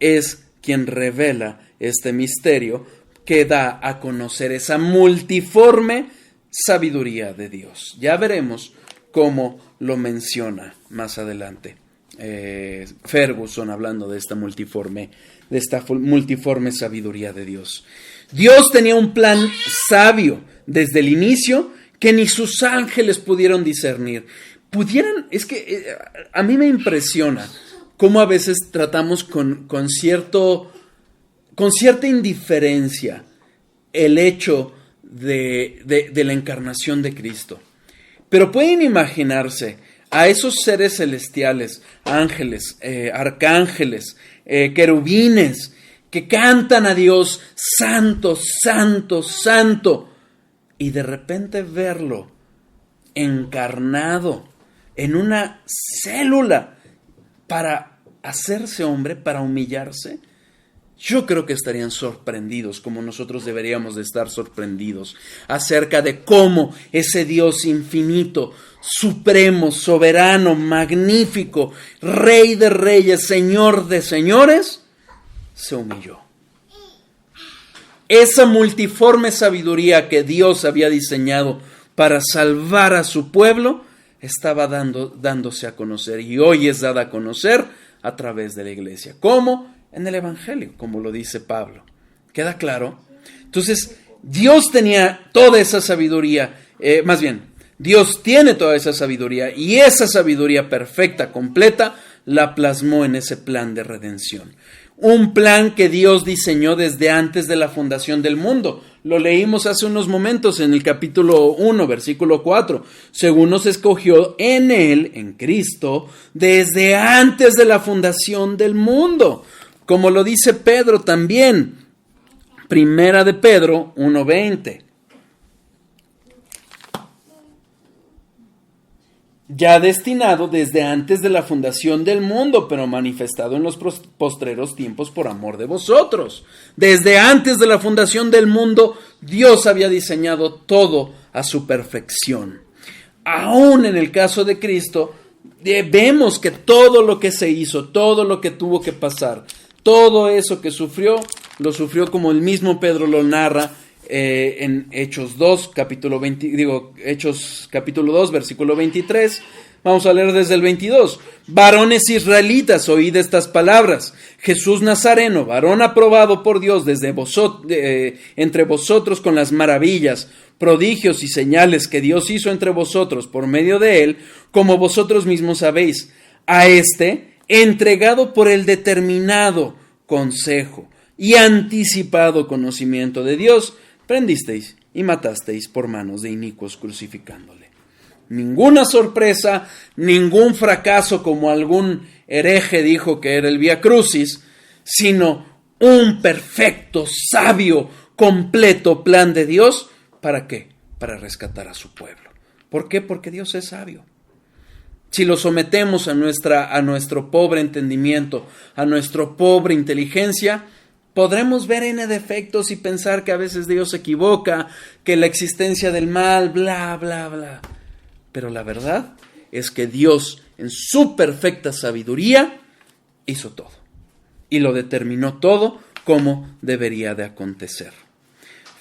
es quien revela este misterio que da a conocer esa multiforme sabiduría de Dios. Ya veremos cómo lo menciona más adelante Ferguson, hablando de esta multiforme sabiduría de Dios. Dios tenía un plan sabio desde el inicio que ni sus ángeles pudieron discernir. Es que a mí me impresiona cómo a veces tratamos con cierta indiferencia el hecho de la encarnación de Cristo. Pero pueden imaginarse a esos seres celestiales, ángeles, arcángeles, querubines, que cantan a Dios, santo, santo, santo, y de repente verlo encarnado en una célula para hacerse hombre, para humillarse. Yo creo que estarían sorprendidos, como nosotros deberíamos de estar sorprendidos, acerca de cómo ese Dios infinito, supremo, soberano, magnífico, Rey de reyes, Señor de señores, se humilló. Esa multiforme sabiduría que Dios había diseñado para salvar a su pueblo, estaba dándose a conocer, y hoy es dada a conocer a través de la iglesia. ¿Cómo? En el Evangelio, como lo dice Pablo. ¿Queda claro? Entonces, Dios tenía toda esa sabiduría, Dios tiene toda esa sabiduría, y esa sabiduría perfecta, completa, la plasmó en ese plan de redención. Un plan que Dios diseñó desde antes de la fundación del mundo. Lo leímos hace unos momentos en el capítulo 1, versículo 4. Según nos escogió en Él, en Cristo, desde antes de la fundación del mundo. Como lo dice Pedro también. Primera de Pedro 1:20. Ya destinado desde antes de la fundación del mundo, pero manifestado en los postreros tiempos por amor de vosotros. Desde antes de la fundación del mundo, Dios había diseñado todo a su perfección. Aún en el caso de Cristo, vemos que todo lo que se hizo, todo lo que tuvo que pasar, todo eso que sufrió, lo sufrió como el mismo Pedro lo narra en Hechos 2, Hechos capítulo 2, versículo 23. Vamos a leer desde el 22. Varones israelitas, oíd estas palabras. Jesús Nazareno, varón aprobado por Dios entre vosotros con las maravillas, prodigios y señales que Dios hizo entre vosotros por medio de él, como vosotros mismos sabéis. A este, entregado por el determinado consejo y anticipado conocimiento de Dios, prendisteis y matasteis por manos de inicuos crucificándole. Ninguna sorpresa, ningún fracaso como algún hereje dijo que era el Vía Crucis, sino un perfecto, sabio, completo plan de Dios. ¿Para qué? Para rescatar a su pueblo. ¿Por qué? Porque Dios es sabio. Si lo sometemos a nuestro pobre entendimiento, a nuestra pobre inteligencia, podremos ver N defectos y pensar que a veces Dios se equivoca, que la existencia del mal, bla, bla, bla. Pero la verdad es que Dios, en su perfecta sabiduría, hizo todo. Y lo determinó todo como debería de acontecer.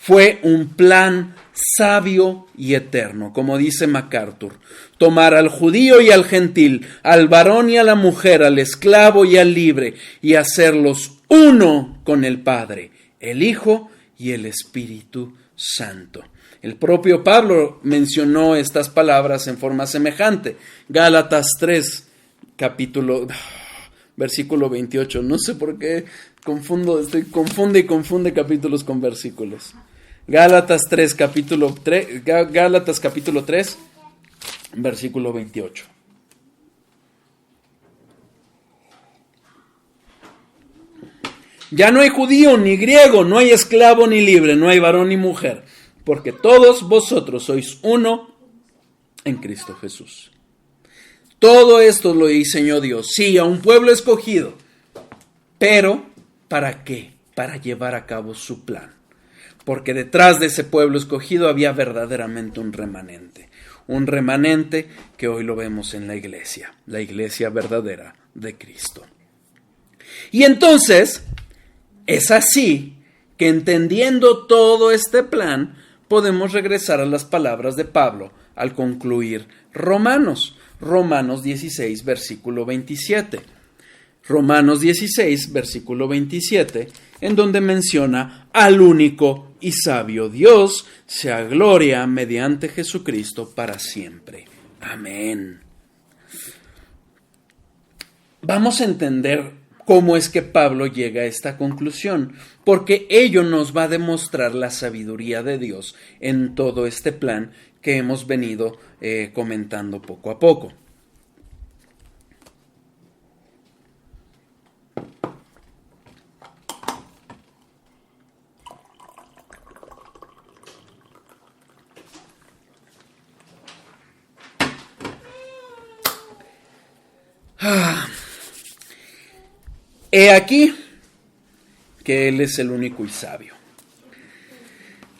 Fue un plan sabio y eterno, como dice MacArthur. Tomar al judío y al gentil, al varón y a la mujer, al esclavo y al libre, y hacerlos uno con el Padre, el Hijo y el Espíritu Santo. El propio Pablo mencionó estas palabras en forma semejante. Gálatas 3, versículo 28. No sé por qué confunde capítulos con versículos. Gálatas capítulo 3, versículo 28. Ya no hay judío ni griego, no hay esclavo ni libre, no hay varón ni mujer, porque todos vosotros sois uno en Cristo Jesús. Todo esto lo diseñó Dios, sí, a un pueblo escogido, pero ¿para qué? Para llevar a cabo su plan. Porque detrás de ese pueblo escogido había verdaderamente un remanente que hoy lo vemos en la iglesia verdadera de Cristo. Y entonces, es así que entendiendo todo este plan, podemos regresar a las palabras de Pablo al concluir Romanos 16, versículo 27. Romanos 16, versículo 27, en donde menciona al único y sabio Dios, sea gloria mediante Jesucristo para siempre. Amén. Vamos a entender cómo es que Pablo llega a esta conclusión, porque ello nos va a demostrar la sabiduría de Dios en todo este plan que hemos venido comentando poco a poco. He aquí que Él es el único y sabio.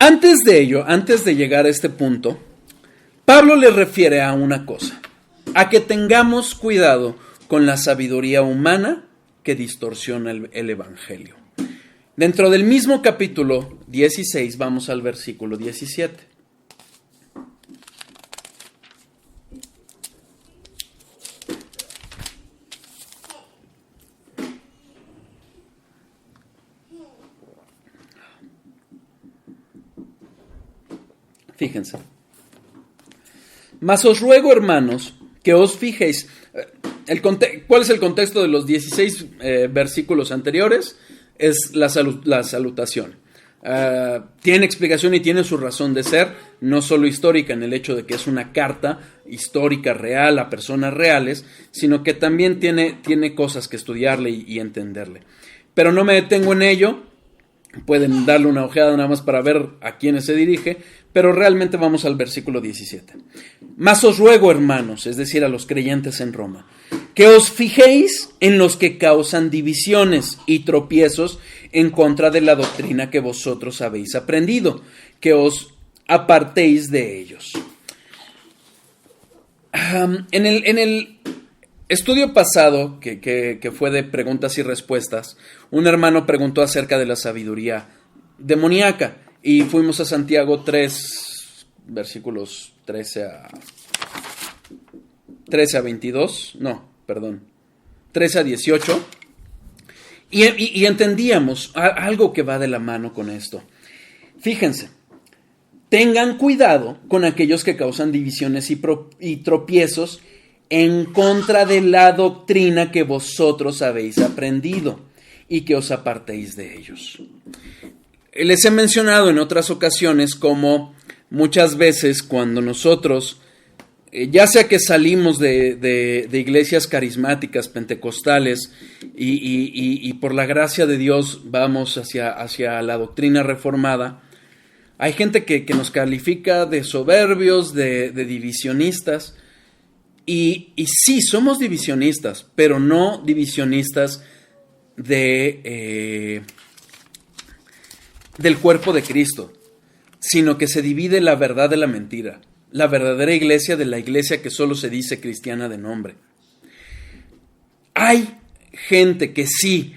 Antes de ello, antes de llegar a este punto, Pablo le refiere a una cosa, a que tengamos cuidado con la sabiduría humana que distorsiona el Evangelio. Dentro del mismo capítulo 16, vamos al versículo 17. Fíjense. Mas os ruego, hermanos, que os fijéis. ¿Cuál es el contexto de los 16 versículos anteriores? Es la salutación. Tiene explicación y tiene su razón de ser, no solo histórica en el hecho de que es una carta histórica real a personas reales, sino que también tiene cosas que estudiarle y entenderle. Pero no me detengo en ello. Pueden darle una ojeada nada más para ver a quiénes se dirige, pero realmente vamos al versículo 17. Mas os ruego, hermanos, es decir, a los creyentes en Roma, que os fijéis en los que causan divisiones y tropiezos en contra de la doctrina que vosotros habéis aprendido, que os apartéis de ellos. En el estudio pasado, que fue de preguntas y respuestas, un hermano preguntó acerca de la sabiduría demoníaca y fuimos a Santiago 3, versículos 13 a 22, no, perdón, 13 a 18, y entendíamos algo que va de la mano con esto. Fíjense, tengan cuidado con aquellos que causan divisiones y tropiezos en contra de la doctrina que vosotros habéis aprendido y que os apartéis de ellos. Les he mencionado en otras ocasiones como muchas veces cuando nosotros, ya sea que salimos de iglesias carismáticas, pentecostales, y por la gracia de Dios vamos hacia la doctrina reformada, hay gente que nos califica de soberbios, de divisionistas. Y sí, somos divisionistas, pero no divisionistas del cuerpo de Cristo, sino que se divide la verdad de la mentira, la verdadera iglesia de la iglesia que solo se dice cristiana de nombre. Hay gente que sí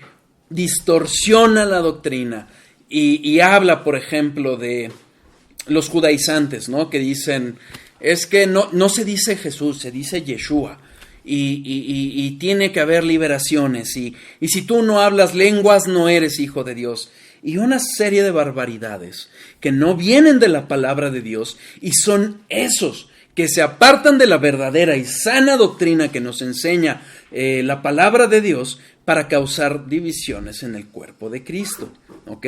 distorsiona la doctrina y habla, por ejemplo, de los judaizantes, ¿no? Que dicen, es que no se dice Jesús, se dice Yeshua, y tiene que haber liberaciones, y si tú no hablas lenguas no eres hijo de Dios, y una serie de barbaridades que no vienen de la palabra de Dios, y son esos que se apartan de la verdadera y sana doctrina que nos enseña la palabra de Dios para causar divisiones en el cuerpo de Cristo, ¿ok?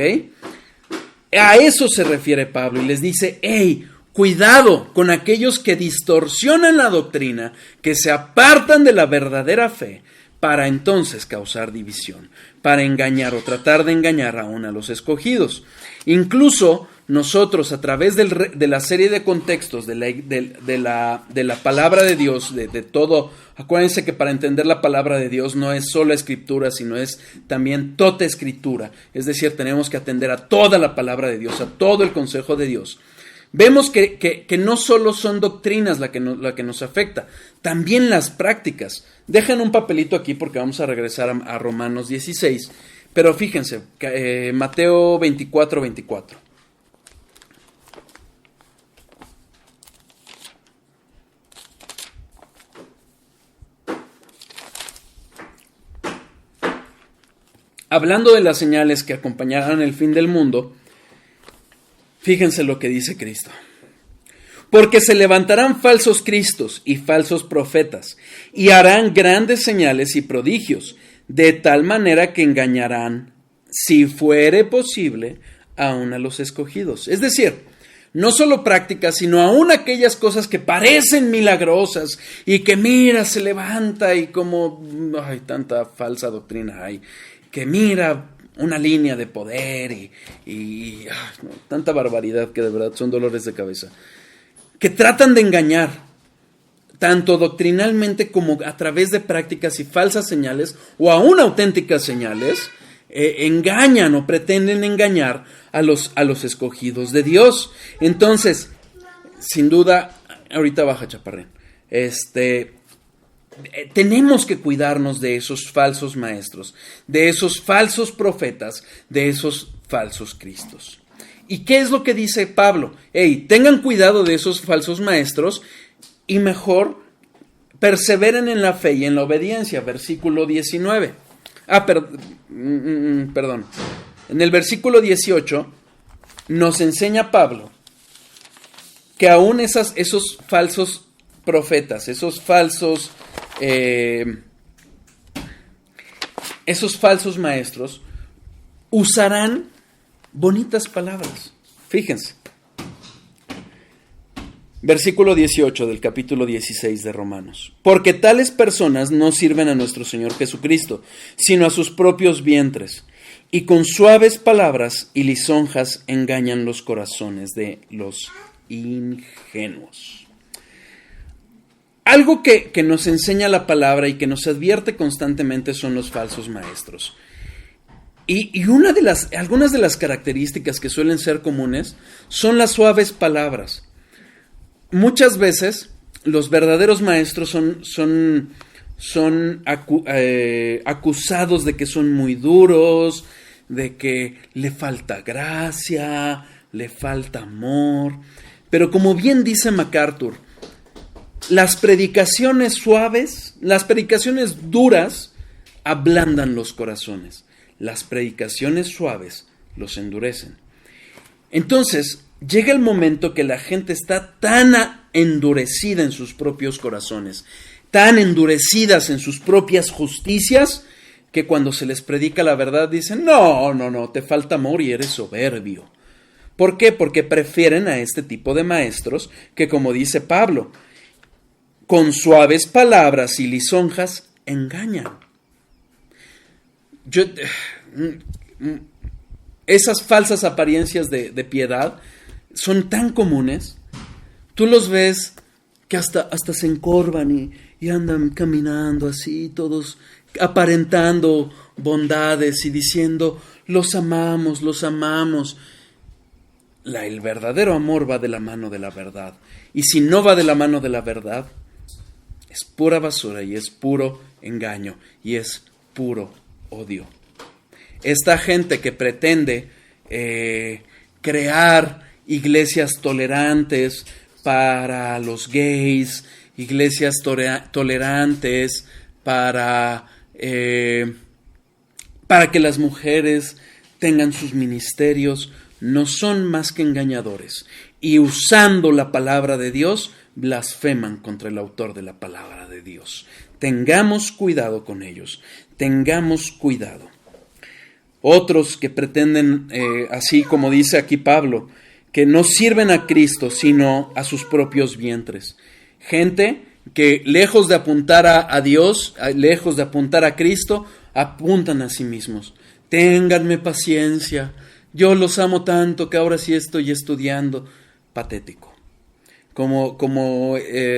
A eso se refiere Pablo y les dice, hey, cuidado con aquellos que distorsionan la doctrina, que se apartan de la verdadera fe para entonces causar división, para engañar o tratar de engañar aún a los escogidos. Incluso nosotros a través de la serie de contextos de la palabra de Dios, de todo, acuérdense que para entender la palabra de Dios no es solo escritura, sino es también toda escritura, es decir, tenemos que atender a toda la palabra de Dios, a todo el consejo de Dios. vemos que no solo son doctrinas la que nos afecta, también las prácticas. Dejen un papelito aquí porque vamos a regresar a Romanos 16, pero fíjense, Mateo 24, 24. Hablando de las señales que acompañarán el fin del mundo, fíjense lo que dice Cristo. Porque se levantarán falsos cristos y falsos profetas, y harán grandes señales y prodigios, de tal manera que engañarán, si fuere posible, aún a los escogidos. Es decir, no solo prácticas, sino aún aquellas cosas que parecen milagrosas y que mira, se levanta y como, ay, tanta falsa doctrina hay, que mira una línea de poder y no, tanta barbaridad que de verdad son dolores de cabeza, que tratan de engañar, tanto doctrinalmente como a través de prácticas y falsas señales, o aún auténticas señales, engañan o pretenden engañar a los escogidos de Dios. Entonces, sin duda, ahorita baja Chaparrín, tenemos que cuidarnos de esos falsos maestros, de esos falsos profetas, de esos falsos cristos. ¿Y qué es lo que dice Pablo? Tengan cuidado de esos falsos maestros y mejor perseveren en la fe y en la obediencia. Versículo 19. Perdón. En el versículo 18 nos enseña Pablo que aún esos falsos profetas, esos falsos maestros usarán bonitas palabras. Fíjense. Versículo 18 del capítulo 16 de Romanos. Porque tales personas no sirven a nuestro Señor Jesucristo, sino a sus propios vientres, y con suaves palabras y lisonjas engañan los corazones de los ingenuos. Algo que nos enseña la palabra y que nos advierte constantemente son los falsos maestros. Y algunas de las características que suelen ser comunes son las suaves palabras. Muchas veces los verdaderos maestros son acusados de que son muy duros, de que le falta gracia, le falta amor. Pero como bien dice MacArthur, las predicaciones suaves, las predicaciones duras, ablandan los corazones. Las predicaciones suaves los endurecen. Entonces, llega el momento que la gente está tan endurecida en sus propios corazones, tan endurecidas en sus propias justicias, que cuando se les predica la verdad dicen, no, te falta amor y eres soberbio. ¿Por qué? Porque prefieren a este tipo de maestros que, como dice Pablo, con suaves palabras y lisonjas engañan. Esas falsas apariencias de piedad son tan comunes. Tú los ves que hasta se encorvan y andan caminando así, todos aparentando bondades y diciendo, los amamos. El verdadero amor va de la mano de la verdad. Y si no va de la mano de la verdad, es pura basura y es puro engaño y es puro odio. Esta gente que pretende crear iglesias tolerantes para los gays, iglesias tolerantes para que las mujeres tengan sus ministerios, no son más que engañadores. Y usando la palabra de Dios, blasfeman contra el autor de la palabra de Dios. Tengamos cuidado con ellos, tengamos cuidado. Otros que pretenden, así como dice aquí Pablo, que no sirven a Cristo, sino a sus propios vientres. Gente que lejos de apuntar a Dios, lejos de apuntar a Cristo, apuntan a sí mismos. Ténganme paciencia, yo los amo tanto que ahora sí estoy estudiando. Patético. Como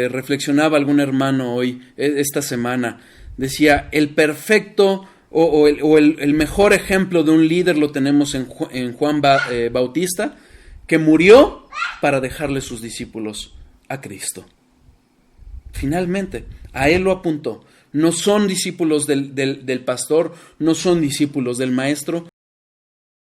reflexionaba algún hermano hoy, esta semana, decía, el perfecto el mejor ejemplo de un líder lo tenemos en Juan Bautista, que murió para dejarle sus discípulos a Cristo. Finalmente, a Él lo apuntó. No son discípulos del pastor, no son discípulos del maestro,